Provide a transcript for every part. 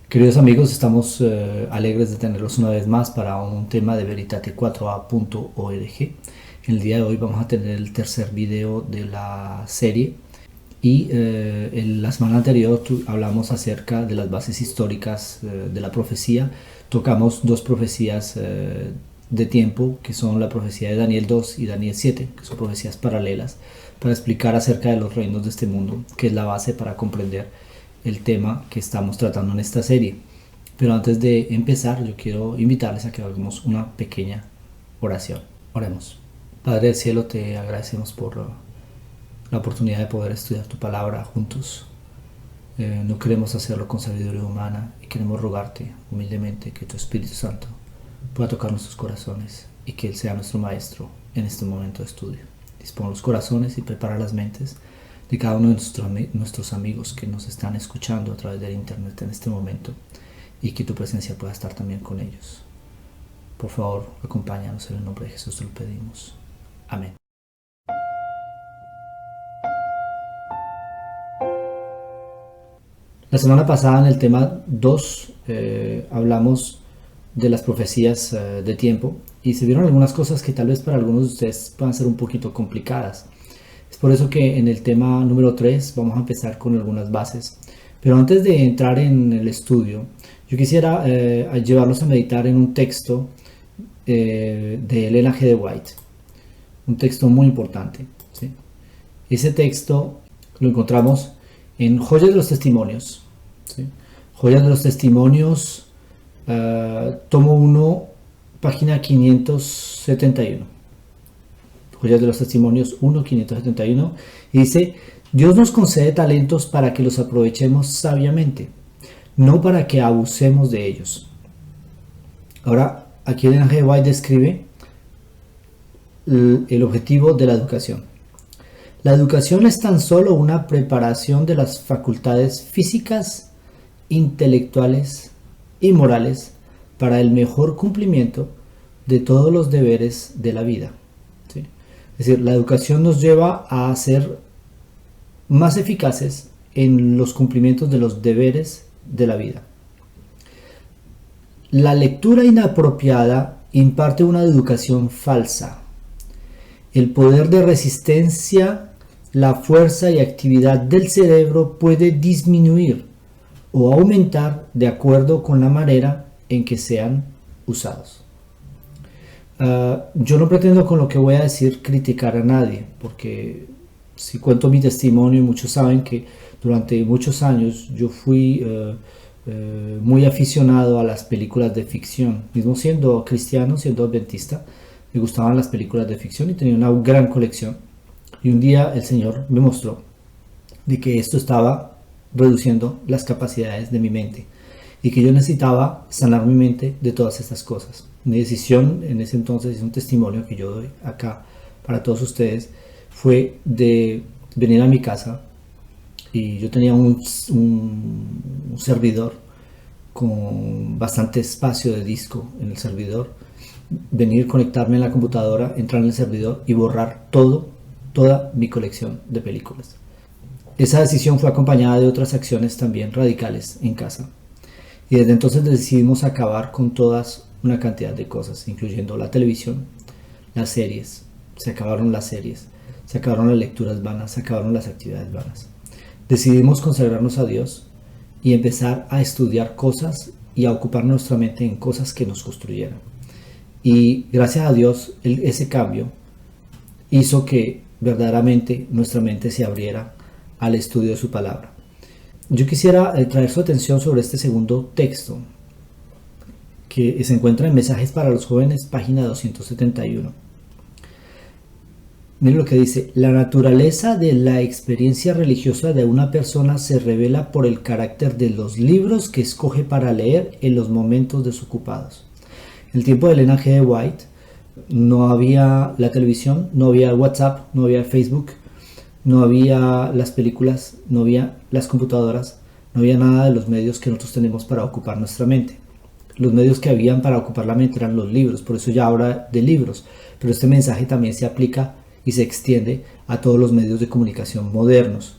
Queridos amigos, estamos alegres de tenerlos una vez más para un tema de veritate4a.org. En el día de hoy vamos a tener el tercer video de la serie y en la semana anterior hablamos acerca de las bases históricas de la profecía. Tocamos dos profecías de tiempo, que son la profecía de Daniel 2 y Daniel 7, que son profecías paralelas, para explicar acerca de los reinos de este mundo, que es la base para comprender el tema que estamos tratando en esta serie. Pero antes de empezar, yo quiero invitarles a que hagamos una pequeña oración. Oremos. Padre del cielo, te agradecemos por la oportunidad de poder estudiar tu palabra juntos. No queremos hacerlo con sabiduría humana y queremos rogarte humildemente que tu Espíritu Santo pueda tocar nuestros corazones y que Él sea nuestro maestro en este momento de estudio. Dispone los corazones y prepara las mentes de cada uno de nuestros amigos que nos están escuchando a través del internet en este momento, y que tu presencia pueda estar también con ellos. Por favor, acompáñanos, en el nombre de Jesús te lo pedimos. Amén. La semana pasada en el tema 2 hablamos de las profecías de tiempo, y se vieron algunas cosas que tal vez para algunos de ustedes puedan ser un poquito complicadas. Es por eso que en el tema número 3 vamos a empezar con algunas bases. Pero antes de entrar en el estudio, yo quisiera llevarlos a meditar en un texto de Ellen G. de White. Un texto muy importante, ¿sí? Ese texto lo encontramos en Joyas de los Testimonios, ¿sí? Joyas de los Testimonios, tomo 1, página 571. Joyas de los Testimonios 1:571, y dice: Dios nos concede talentos para que los aprovechemos sabiamente, no para que abusemos de ellos. Ahora, aquí en G. White describe el objetivo de la educación. La educación es tan solo una preparación de las facultades físicas, intelectuales y morales para el mejor cumplimiento de todos los deberes de la vida. ¿Sí? Es decir, la educación nos lleva a ser más eficaces en los cumplimientos de los deberes de la vida. La lectura inapropiada imparte una educación falsa. El poder de resistencia, la fuerza y actividad del cerebro puede disminuir o aumentar de acuerdo con la manera en que sean usados. Yo no pretendo con lo que voy a decir criticar a nadie, porque si cuento mi testimonio, muchos saben que durante muchos años yo fui muy aficionado a las películas de ficción. Mismo siendo cristiano, siendo adventista, me gustaban las películas de ficción y tenía una gran colección. Y un día el Señor me mostró de que esto estaba reduciendo las capacidades de mi mente y que yo necesitaba sanar mi mente de todas estas cosas. Mi decisión en ese entonces, es un testimonio que yo doy acá para todos ustedes, fue de venir a mi casa, y yo tenía un servidor con bastante espacio de disco en el servidor. Venir, conectarme en la computadora, entrar en el servidor y borrar toda mi colección de películas. Esa decisión fue acompañada de otras acciones también radicales en casa, y desde entonces decidimos acabar con todas una cantidad de cosas, incluyendo la televisión, las series. Se acabaron las series, se acabaron las lecturas vanas, se acabaron las actividades vanas. Decidimos consagrarnos a Dios y empezar a estudiar cosas y a ocupar nuestra mente en cosas que nos construyeran. Y gracias a Dios, ese cambio hizo que verdaderamente nuestra mente se abriera al estudio de su palabra. Yo quisiera traer su atención sobre este segundo texto, que se encuentra en Mensajes para los Jóvenes, página 271. Miren lo que dice: la naturaleza de la experiencia religiosa de una persona se revela por el carácter de los libros que escoge para leer en los momentos desocupados. En el tiempo de Ellen G. de White no había la televisión, no había WhatsApp, no había Facebook, no había las películas, no había las computadoras, no había nada de los medios que nosotros tenemos para ocupar nuestra mente. Los medios que habían para ocupar la mente eran los libros, por eso ya habla de libros, pero este mensaje también se aplica y se extiende a todos los medios de comunicación modernos.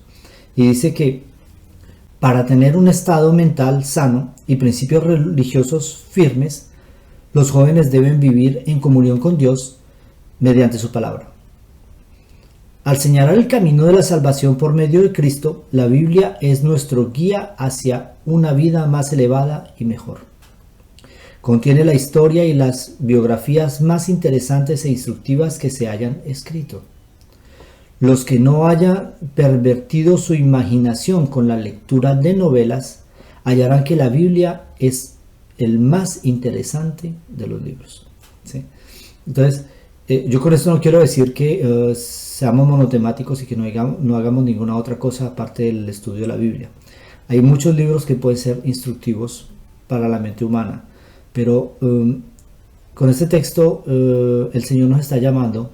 Y dice que Para tener un estado mental sano y principios religiosos firmes, los jóvenes deben vivir en comunión con Dios mediante su palabra. Al señalar el camino de la salvación por medio de Cristo, la Biblia es nuestro guía hacia una vida más elevada y mejor. Contiene la historia y las biografías más interesantes e instructivas que se hayan escrito. Los que no hayan pervertido su imaginación con la lectura de novelas hallarán que la Biblia es el más interesante de los libros. ¿Sí? Entonces, yo con esto no quiero decir que seamos monotemáticos y que no hagamos ninguna otra cosa aparte del estudio de la Biblia. Hay muchos libros que pueden ser instructivos para la mente humana, pero con este texto el Señor nos está llamando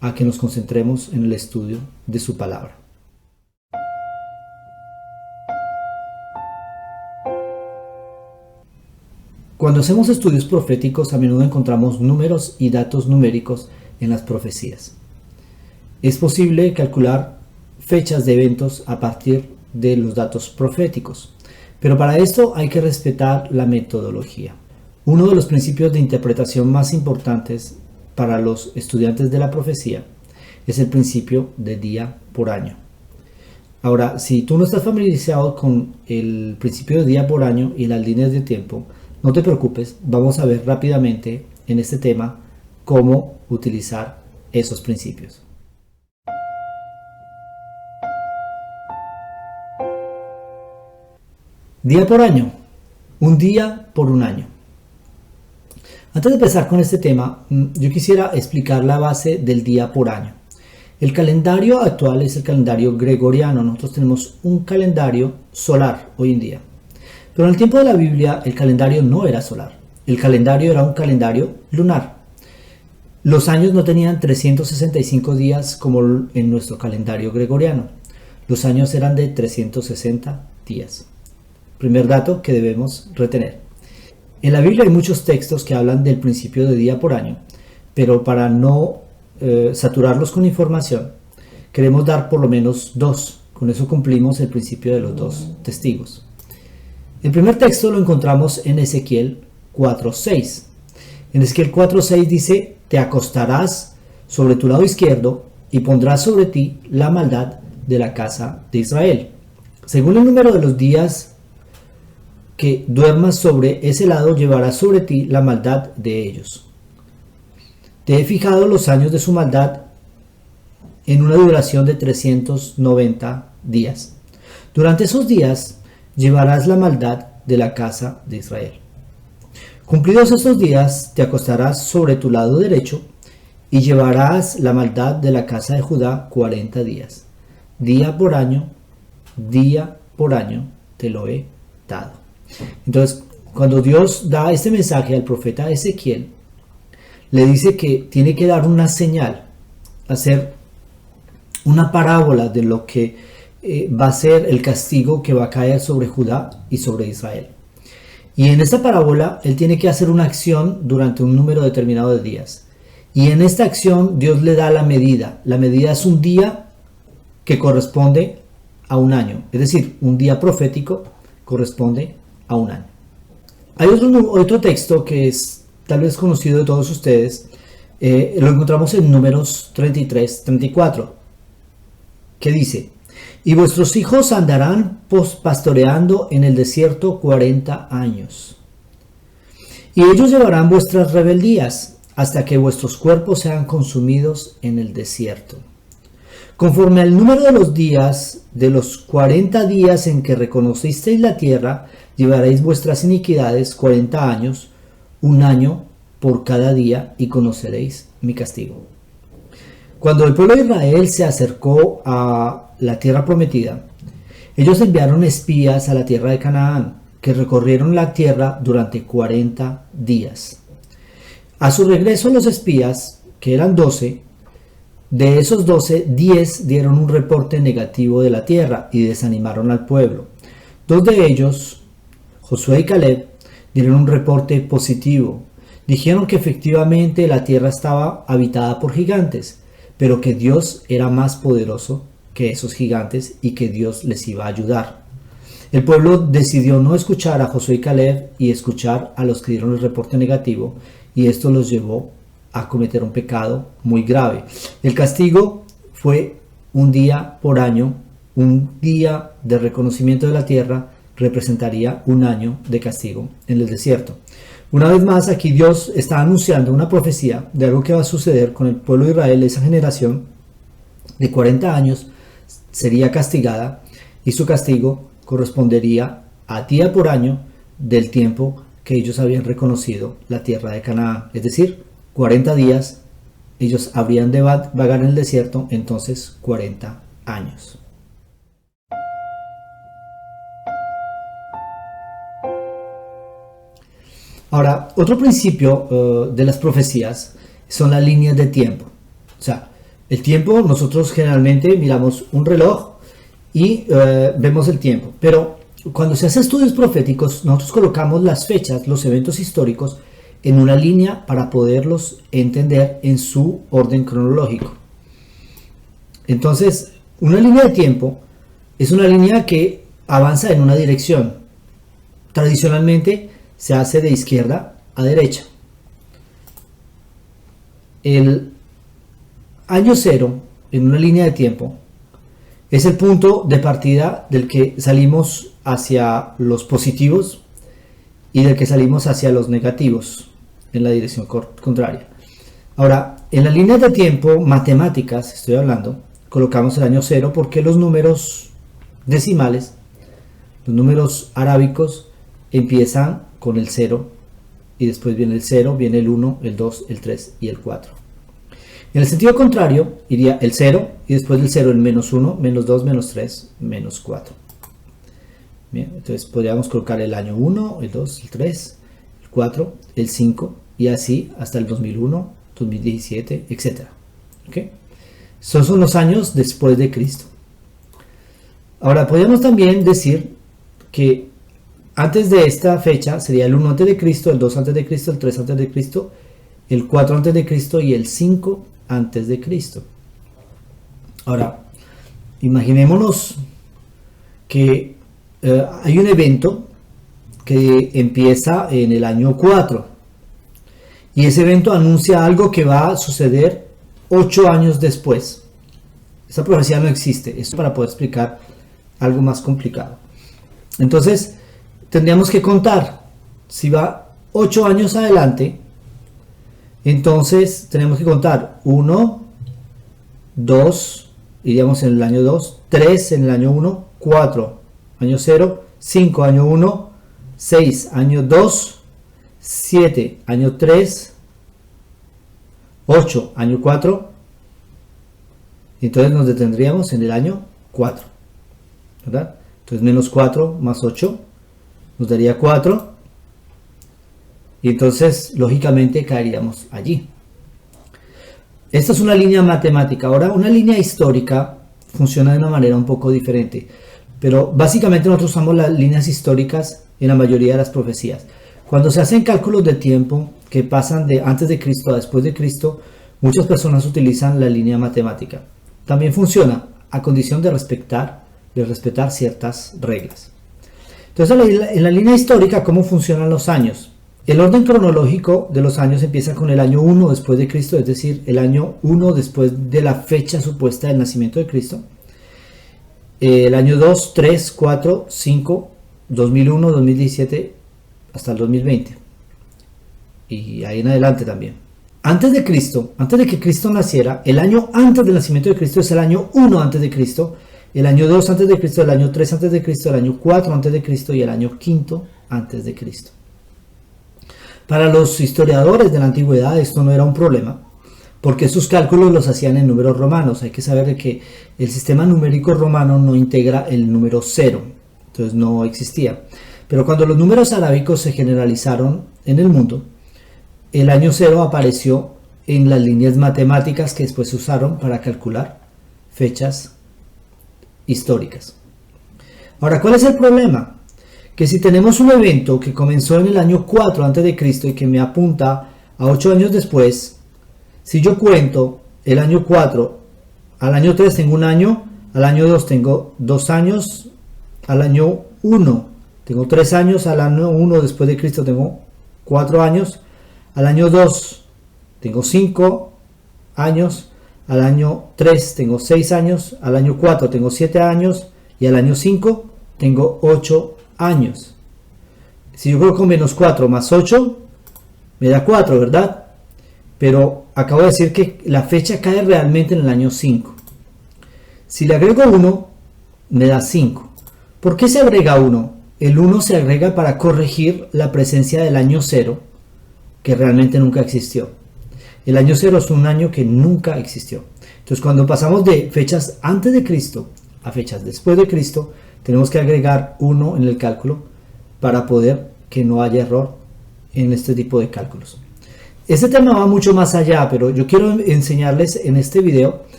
a que nos concentremos en el estudio de su palabra. Cuando hacemos estudios proféticos, a menudo encontramos números y datos numéricos en las profecías. Es posible calcular fechas de eventos a partir de los datos proféticos, pero para esto hay que respetar la metodología. Uno de los principios de interpretación más importantes para los estudiantes de la profecía es el principio de día por año. Ahora, si tú no estás familiarizado con el principio de día por año y las líneas de tiempo, no te preocupes, vamos a ver rápidamente en este tema cómo utilizar esos principios. Día por año, un día por un año. Antes de empezar con este tema, yo quisiera explicar la base del día por año. El calendario actual es el calendario gregoriano. Nosotros tenemos un calendario solar hoy en día. Pero en el tiempo de la Biblia el calendario no era solar. El calendario era un calendario lunar. Los años no tenían 365 días como en nuestro calendario gregoriano. Los años eran de 360 días. Primer dato que debemos retener. En la Biblia hay muchos textos que hablan del principio de día por año, pero para no saturarlos con información, queremos dar por lo menos dos. Con eso cumplimos el principio de los dos testigos. El primer texto lo encontramos en Ezequiel 4:6. En Ezequiel 4:6 dice: te acostarás sobre tu lado izquierdo y pondrás sobre ti la maldad de la casa de Israel. Según el número de los días que duermas sobre ese lado, llevarás sobre ti la maldad de ellos. Te he fijado los años de su maldad en una duración de 390 días. Durante esos días llevarás la maldad de la casa de Israel. Cumplidos estos días, te acostarás sobre tu lado derecho y llevarás la maldad de la casa de Judá 40 días. Día por año te lo he dado. Entonces, cuando Dios da este mensaje al profeta Ezequiel, le dice que tiene que dar una señal, hacer una parábola de lo que va a ser el castigo que va a caer sobre Judá y sobre Israel. Y en esta parábola, él tiene que hacer una acción durante un número determinado de días. Y en esta acción, Dios le da la medida. La medida es un día que corresponde a un año. Es decir, un día profético corresponde a un año. Hay otro texto que es tal vez conocido de todos ustedes. Lo encontramos en Números 33-34, que dice: y vuestros hijos andarán pastoreando en el desierto 40 años. Y ellos llevarán vuestras rebeldías hasta que vuestros cuerpos sean consumidos en el desierto. Conforme al número de los días, de los 40 días en que reconocisteis la tierra, llevaréis vuestras iniquidades 40 años, un año por cada día, y conoceréis mi castigo. Cuando el pueblo de Israel se acercó a la tierra prometida, ellos enviaron espías a la tierra de Canaán, que recorrieron la tierra durante 40 días. A su regreso, los espías, que eran 12, de esos 12, 10 dieron un reporte negativo de la tierra y desanimaron al pueblo. 2 de ellos, Josué y Caleb, dieron un reporte positivo. Dijeron que efectivamente la tierra estaba habitada por gigantes, pero que Dios era más poderoso que esos gigantes y que Dios les iba a ayudar. El pueblo decidió no escuchar a Josué y Caleb y escuchar a los que dieron el reporte negativo, y esto los llevó a cometer un pecado muy grave. El castigo fue un día por año. Un día de reconocimiento de la tierra representaría un año de castigo en el desierto. Una vez más, aquí Dios está anunciando una profecía de algo que va a suceder con el pueblo de Israel. Esa generación de 40 años sería castigada, y su castigo correspondería a día por año del tiempo que ellos habían reconocido la tierra de Canaán. Es decir, 40 días ellos habrían de vagar en el desierto, entonces 40 años. Ahora, otro principio de las profecías son las líneas de tiempo. O sea, el tiempo, nosotros generalmente miramos un reloj y vemos el tiempo, pero cuando se hacen estudios proféticos, nosotros colocamos las fechas, los eventos históricos, en una línea para poderlos entender en su orden cronológico. Entonces, una línea de tiempo es una línea que avanza en una dirección. Tradicionalmente se hace de izquierda a derecha. El año cero en una línea de tiempo es el punto de partida del que salimos hacia los positivos y del que salimos hacia los negativos en la dirección contraria. Ahora, en las líneas de tiempo matemáticas, estoy hablando, colocamos el año cero porque los números decimales, los números arábicos, empiezan con el 0 y después viene el 0, viene el 1, el 2, el 3 y el 4. En el sentido contrario iría el 0 y después del 0 el menos 1, menos 2, menos 3, menos 4. Bien, entonces podríamos colocar el año 1, el 2, el 3, el 4, el 5 y así hasta el 2001, 2017, etc. ¿Okay? Esos son los años después de Cristo. Ahora podríamos también decir que antes de esta fecha sería el 1 antes de Cristo, el 2 antes de Cristo, el 3 antes de Cristo, el 4 antes de Cristo y el 5 antes de Cristo. Ahora, imaginémonos que hay un evento que empieza en el año 4 y ese evento anuncia algo que va a suceder 8 años después. Esa profecía no existe. Esto para poder explicar algo más complicado. Entonces, tendríamos que contar. Si va 8 años adelante, entonces tenemos que contar 1, 2, iríamos en el año 2, 3 en el año 1, 4, año 0, 5, año 1, 6, año 2, 7, año 3, 8, año 4, entonces nos detendríamos en el año 4, ¿verdad? Entonces menos 4 más 8 nos daría 4 y entonces lógicamente caeríamos allí. Esta es una línea matemática. Ahora, una línea histórica funciona de una manera un poco diferente, pero básicamente nosotros usamos las líneas históricas en la mayoría de las profecías. Cuando se hacen cálculos de tiempo que pasan de antes de Cristo a después de Cristo, muchas personas utilizan la línea matemática. También funciona a condición de respetar ciertas reglas. Entonces, en la línea histórica, ¿cómo funcionan los años? El orden cronológico de los años empieza con el año 1 después de Cristo, es decir, el año 1 después de la fecha supuesta del nacimiento de Cristo. El año 2, 3, 4, 5, 2001, 2017, hasta el 2020. Y ahí en adelante también. Antes de Cristo, antes de que Cristo naciera, el año antes del nacimiento de Cristo es el año 1 antes de Cristo, el año 2 antes de Cristo, el año 3 antes de Cristo, el año 4 antes de Cristo y el año 5 antes de Cristo. Para los historiadores de la antigüedad esto no era un problema, porque sus cálculos los hacían en números romanos. Hay que saber que el sistema numérico romano no integra el número 0, entonces no existía. Pero cuando los números arábicos se generalizaron en el mundo, el año 0 apareció en las líneas matemáticas que después se usaron para calcular fechas históricas. Ahora, ¿cuál es el problema? Que si tenemos un evento que comenzó en el año 4 antes de Cristo y que me apunta a 8 años después, si yo cuento el año 4, al año 3 tengo un año, al año 2 tengo 2 años, al año 1 tengo 3 años, al año 1 después de Cristo tengo 4 años, al año 2 tengo 5 años, al año 3 tengo 6 años, al año 4 tengo 7 años y al año 5 tengo 8 años. Si yo coloco menos 4 más 8 me da 4, ¿verdad? Pero acabo de decir que la fecha cae realmente en el año 5. Si le agrego 1 me da 5. ¿Por qué se agrega 1? El 1 se agrega para corregir la presencia del año 0, que realmente nunca existió. El año 0 es un año que nunca existió. Entonces, cuando pasamos de fechas antes de Cristo a fechas después de Cristo, tenemos que agregar 1 en el cálculo para poder que no haya error en este tipo de cálculos. Este tema va mucho más allá, pero yo quiero enseñarles en este video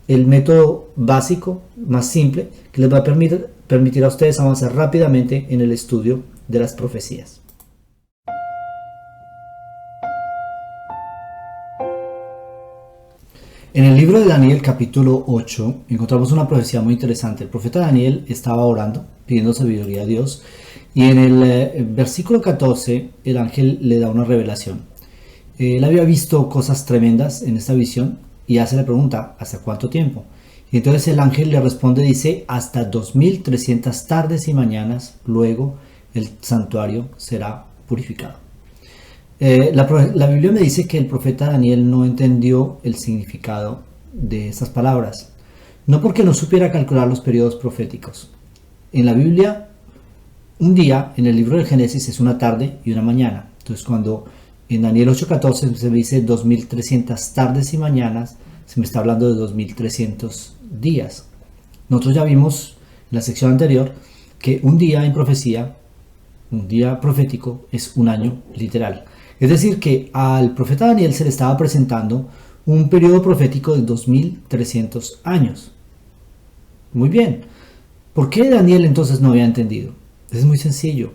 el método básico, más simple, que les va a permitir a ustedes avanzar rápidamente en el estudio de las profecías. En el libro de Daniel capítulo 8 encontramos una profecía muy interesante. El profeta Daniel estaba orando, pidiendo sabiduría a Dios, y en el versículo 14 el ángel le da una revelación. Él había visto cosas tremendas en esta visión y hace la pregunta, ¿hasta cuánto tiempo? Y entonces el ángel le responde, dice, hasta 2300 tardes y mañanas, luego el santuario será purificado. La Biblia me dice que el profeta Daniel no entendió el significado de estas palabras, no porque no supiera calcular los periodos proféticos. En la Biblia, un día en el libro del Génesis es una tarde y una mañana. Entonces, cuando en Daniel 8:14 se me dice 2300 tardes y mañanas, se me está hablando de 2300 días. Nosotros ya vimos en la sección anterior que un día en profecía, un día profético, es un año literal. Es decir, que al profeta Daniel se le estaba presentando un periodo profético de 2300 años. Muy bien. ¿Por qué Daniel entonces no había entendido? Es muy sencillo.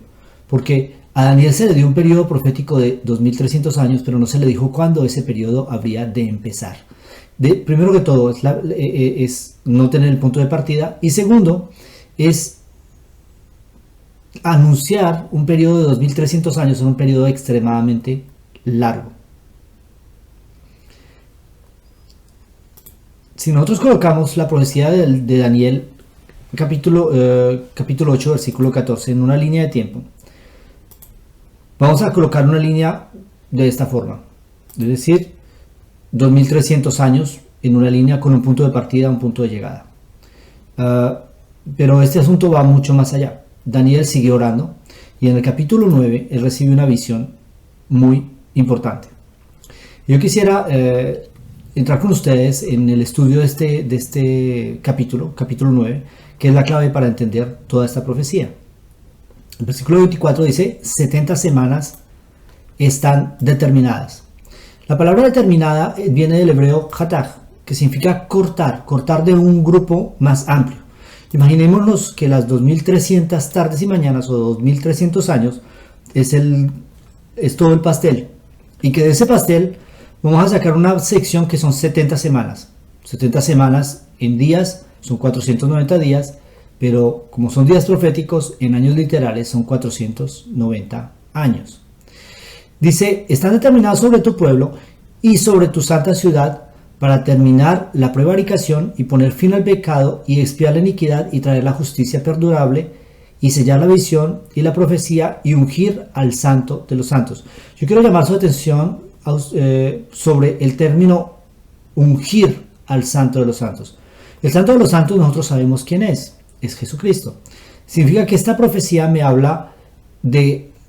Porque a Daniel se le dio un periodo profético de 2300 años, pero no se le dijo cuándo ese periodo habría de empezar. Primero que todo, es no tener el punto de partida. Y segundo, es anunciar un periodo de 2300 años en un periodo extremadamente largo. Si nosotros colocamos la profecía de Daniel, capítulo 8, versículo 14, en una línea de tiempo, vamos a colocar una línea de esta forma, es decir, 2300 años en una línea con un punto de partida, un punto de llegada. Pero este asunto va mucho más allá. Daniel sigue orando y en el capítulo 9 él recibe una visión muy importante. Yo quisiera entrar con ustedes en el estudio de este capítulo 9, que es la clave para entender toda esta profecía. El versículo 24 dice, 70 semanas están determinadas. La palabra determinada viene del hebreo hatag, que significa cortar de un grupo más amplio. Imaginémonos que las 2300 tardes y mañanas o 2300 años es todo el pastel, y que de ese pastel vamos a sacar una sección que son 70 semanas. 70 semanas en días son 490 días, pero como son días proféticos, en años literales son 490 años. Dice, están determinados sobre tu pueblo y sobre tu santa ciudad para terminar la prevaricación y poner fin al pecado y expiar la iniquidad y traer la justicia perdurable y sellar la visión y la profecía y ungir al santo de los santos. Yo quiero llamar su atención sobre el término ungir al santo de los santos. El santo de los santos nosotros sabemos quién es Jesucristo. Significa que esta profecía me habla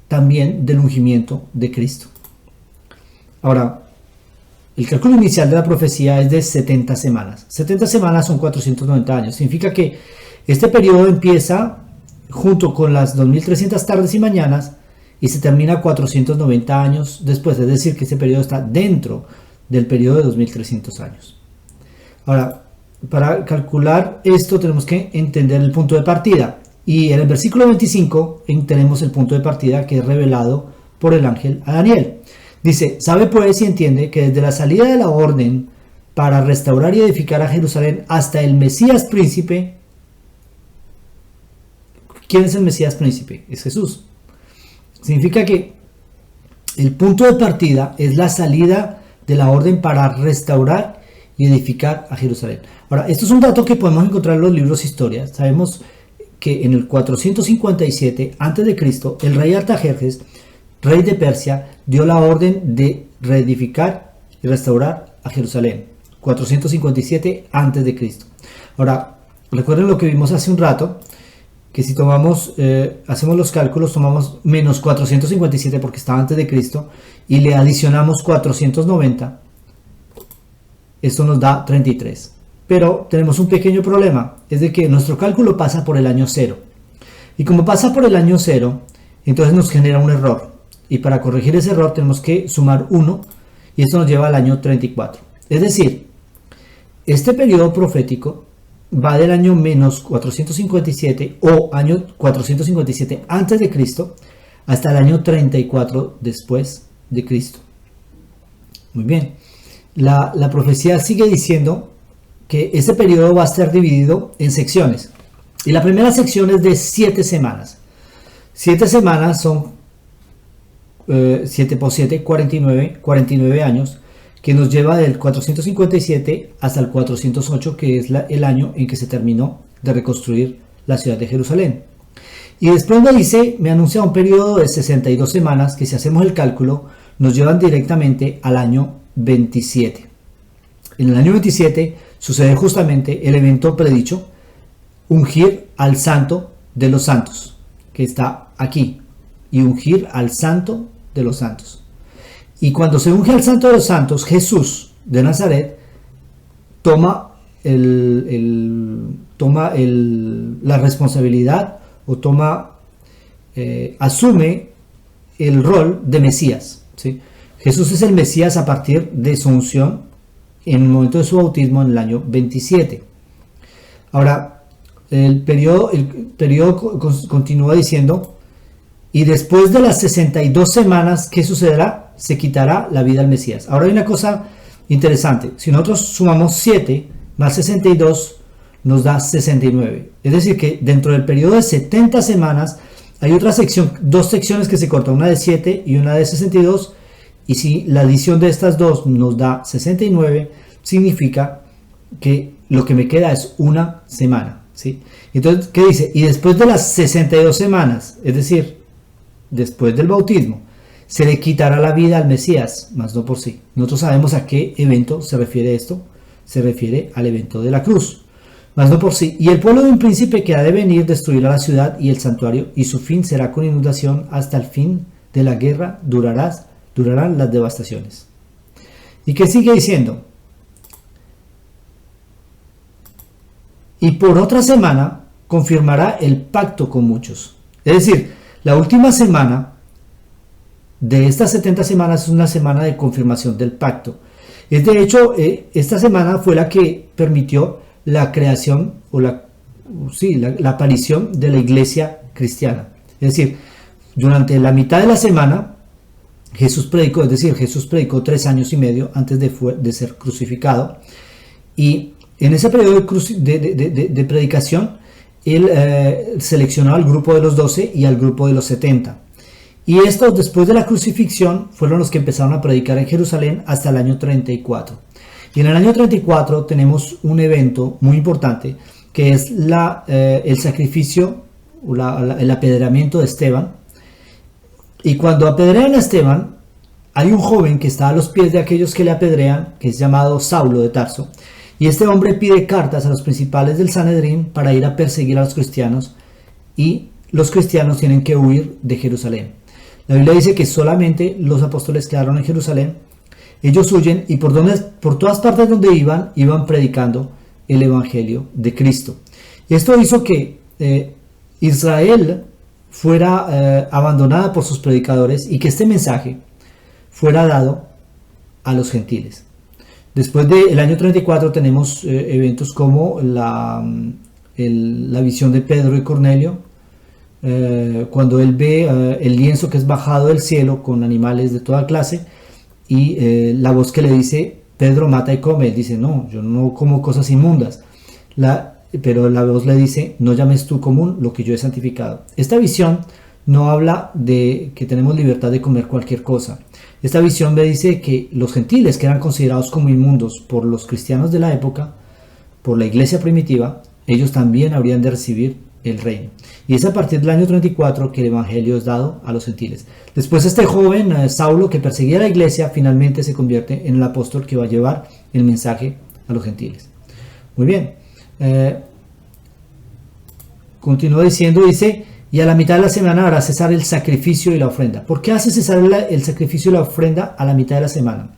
también del ungimiento de Cristo. Ahora, el cálculo inicial de la profecía es de 70 semanas. 70 semanas son 490 años. Significa que este periodo empieza junto con las 2300 tardes y mañanas y se termina 490 años después. Es decir, que este periodo está dentro del periodo de 2300 años. Ahora, para calcular esto tenemos que entender el punto de partida. Y en el versículo 25 tenemos el punto de partida que es revelado por el ángel a Daniel. Dice, sabe pues y entiende que desde la salida de la orden para restaurar y edificar a Jerusalén hasta el Mesías príncipe, ¿quién es el Mesías príncipe? Es Jesús. Significa que el punto de partida es la salida de la orden para restaurar y edificar a Jerusalén. Ahora, esto es un dato que podemos encontrar en los libros de historia. Sabemos que en el 457 a.C., el rey Artajerjes, rey de Persia, dio la orden de reedificar y restaurar a Jerusalén. 457 a.C. Ahora, recuerden lo que vimos hace un rato, que si tomamos, hacemos los cálculos, tomamos menos 457 porque estaba antes de Cristo y le adicionamos 490, esto nos da 33. Pero tenemos un pequeño problema, es de que nuestro cálculo pasa por el año 0. Y como pasa por el año 0, entonces nos genera un error. Y para corregir ese error tenemos que sumar 1 y esto nos lleva al año 34. Es decir, este periodo profético va del año menos 457 o año 457 antes de Cristo hasta el año 34 después de Cristo. Muy bien, la profecía sigue diciendo que este periodo va a estar dividido en secciones y la primera sección es de 7 semanas. 7 semanas son 7 por 7, 49 años, que nos lleva del 457 hasta el 408, que es el año en que se terminó de reconstruir la ciudad de Jerusalén. Y después me anuncia un periodo de 62 semanas que, si hacemos el cálculo, nos llevan directamente al año 27. En el año 27 sucede justamente el evento predicho, ungir al santo de los santos, que está aquí, y ungir al santo de los santos. Y cuando se unge al santo de los santos, Jesús de Nazaret toma la responsabilidad o asume el rol de Mesías, ¿sí? Jesús es el Mesías a partir de su unción en el momento de su bautismo en el año 27. Ahora, el periodo continúa diciendo: y después de las 62 semanas, ¿qué sucederá? Se quitará la vida al Mesías. Ahora hay una cosa interesante. Si nosotros sumamos 7 más 62, nos da 69. Es decir, que dentro del periodo de 70 semanas hay otra sección, 2 secciones que se cortan, una de 7 y una de 62. Y si la adición de estas dos nos da 69, significa que lo que me queda es una semana, ¿sí? Entonces, ¿qué dice? Y después de las 62 semanas, es decir, después del bautismo, se le quitará la vida al Mesías, mas no por sí. Nosotros sabemos a qué evento se refiere esto. Se refiere al evento de la cruz, mas no por sí. Y el pueblo de un príncipe que ha de venir destruirá la ciudad y el santuario, y su fin será con inundación. Hasta el fin de la guerra durarán las devastaciones. ¿Y qué sigue diciendo? Y por otra semana confirmará el pacto con muchos. Es decir, la última semana de estas 70 semanas es una semana de confirmación del pacto. Es de hecho, esta semana fue la que permitió la creación o la aparición de la iglesia cristiana. Es decir, durante la mitad de la semana Jesús predicó, Jesús predicó 3 años y medio antes de ser crucificado, y en ese periodo de predicación él seleccionó al grupo de los 12 y al grupo de los 70. Y estos, después de la crucifixión, fueron los que empezaron a predicar en Jerusalén hasta el año 34. Y en el año 34 tenemos un evento muy importante, que es el sacrificio, el apedreamiento de Esteban. Y cuando apedrean a Esteban, hay un joven que está a los pies de aquellos que le apedrean, que es llamado Saulo de Tarso. Y este hombre pide cartas a los principales del Sanedrín para ir a perseguir a los cristianos, y los cristianos tienen que huir de Jerusalén. La Biblia dice que solamente los apóstoles quedaron en Jerusalén. Ellos huyen y por todas partes donde iban predicando el evangelio de Cristo. Y esto hizo que Israel fuera abandonada por sus predicadores y que este mensaje fuera dado a los gentiles. Después del año 34 tenemos eventos como la visión de Pedro y Cornelio, cuando él ve el lienzo que es bajado del cielo con animales de toda clase, y la voz que le dice: Pedro, mata y come. Él dice: no, yo no como cosas inmundas. pero la voz le dice, no llames tú común lo que yo he santificado. Esta visión no habla de que tenemos libertad de comer cualquier cosa. Esta visión me dice que los gentiles, que eran considerados como inmundos por los cristianos de la época, por la iglesia primitiva, ellos también habrían de recibir el reino. Y es a partir del año 34 que el evangelio es dado a los gentiles. Después este joven, Saulo, que perseguía a la iglesia, finalmente se convierte en el apóstol que va a llevar el mensaje a los gentiles. Muy bien. Continúa diciendo, dice, y a la mitad de la semana hará cesar el sacrificio y la ofrenda. ¿Por qué hace cesar el sacrificio y la ofrenda a la mitad de la semana?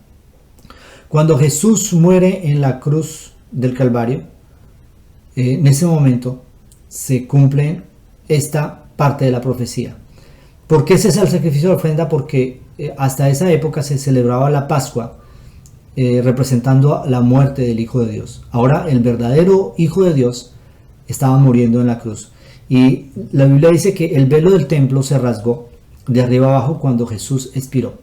Cuando Jesús muere en la cruz del Calvario, en ese momento se cumple esta parte de la profecía. ¿Por qué cesa el sacrificio y la ofrenda? Porque hasta esa época se celebraba la Pascua, representando la muerte del Hijo de Dios. Ahora el verdadero Hijo de Dios estaba muriendo en la cruz. Y la Biblia dice que el velo del templo se rasgó de arriba abajo cuando Jesús expiró.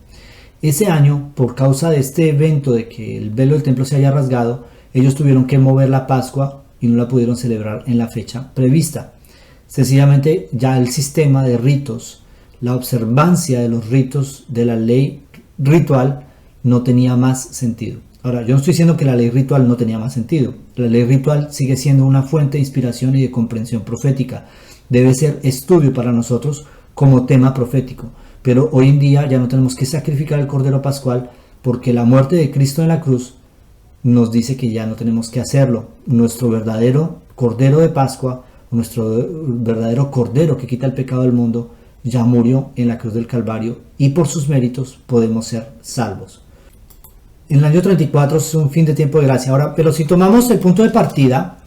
Ese año, por causa de este evento de que el velo del templo se haya rasgado, ellos tuvieron que mover la Pascua y no la pudieron celebrar en la fecha prevista. Sencillamente ya el sistema de ritos, la observancia de los ritos de la ley ritual no tenía más sentido. Ahora, yo no estoy diciendo que la ley ritual no tenía más sentido. La ley ritual sigue siendo una fuente de inspiración y de comprensión profética. Debe ser estudio para nosotros como tema profético. Pero hoy en día ya no tenemos que sacrificar el Cordero Pascual porque la muerte de Cristo en la cruz nos dice que ya no tenemos que hacerlo. Nuestro verdadero Cordero de Pascua, nuestro verdadero Cordero que quita el pecado del mundo, ya murió en la cruz del Calvario y por sus méritos podemos ser salvos. En el año 34 es un fin de tiempo de gracia. Ahora, pero si tomamos el punto de partida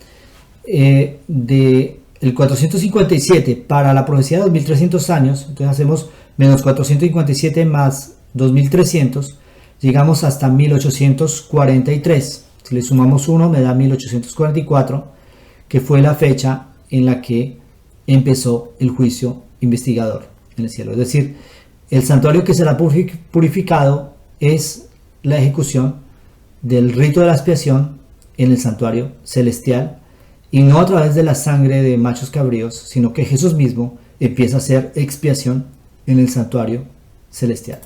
de el 457 para la profecía de 2300 años, entonces hacemos menos 457 más 2300, llegamos hasta 1843. Si le sumamos 1 me da 1844, que fue la fecha en la que empezó el juicio investigador en el cielo. Es decir, el santuario que será purificado es la ejecución del rito de la expiación en el santuario celestial, y no a través de la sangre de machos cabríos, sino que Jesús mismo empieza a hacer expiación en el santuario celestial.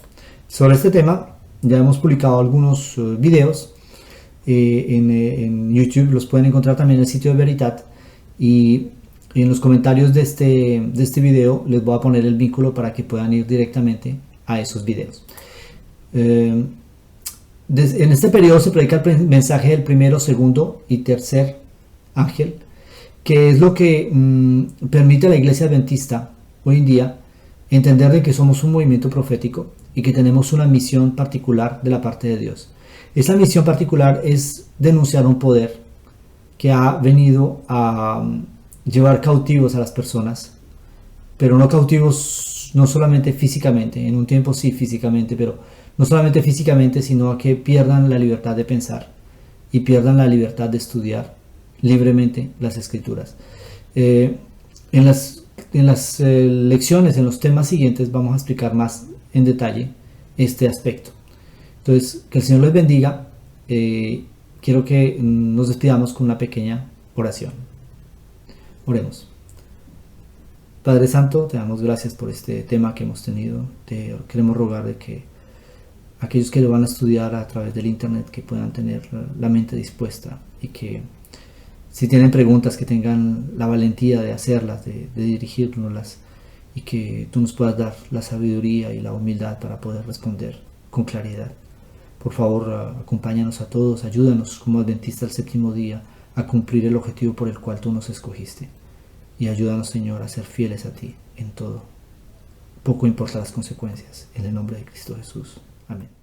Sobre este tema ya hemos publicado algunos videos en YouTube, los pueden encontrar también en el sitio de Veritat, y en los comentarios de este video les voy a poner el vínculo para que puedan ir directamente a esos videos. En este periodo se predica el mensaje del primero, segundo y tercer ángel, que es lo que permite a la iglesia adventista hoy en día entender de que somos un movimiento profético y que tenemos una misión particular de la parte de Dios. Esa misión particular es denunciar un poder que ha venido a llevar cautivos a las personas, pero no cautivos no solamente físicamente, en un tiempo sí físicamente, pero no solamente físicamente, sino a que pierdan la libertad de pensar y pierdan la libertad de estudiar libremente las escrituras. En las lecciones, en los temas siguientes, vamos a explicar más en detalle este aspecto. Entonces, que el Señor les bendiga. Quiero que nos despidamos con una pequeña oración. Oremos. Padre Santo, te damos gracias por este tema que hemos tenido. Te queremos rogar de que aquellos que lo van a estudiar a través del internet, que puedan tener la mente dispuesta, y que si tienen preguntas, que tengan la valentía de hacerlas, de dirigirnoslas, y que tú nos puedas dar la sabiduría y la humildad para poder responder con claridad. Por favor, acompáñanos a todos, ayúdanos como adventistas del séptimo día a cumplir el objetivo por el cual tú nos escogiste, y ayúdanos, Señor, a ser fieles a ti en todo. Poco importa las consecuencias. En el nombre de Cristo Jesús. Amén.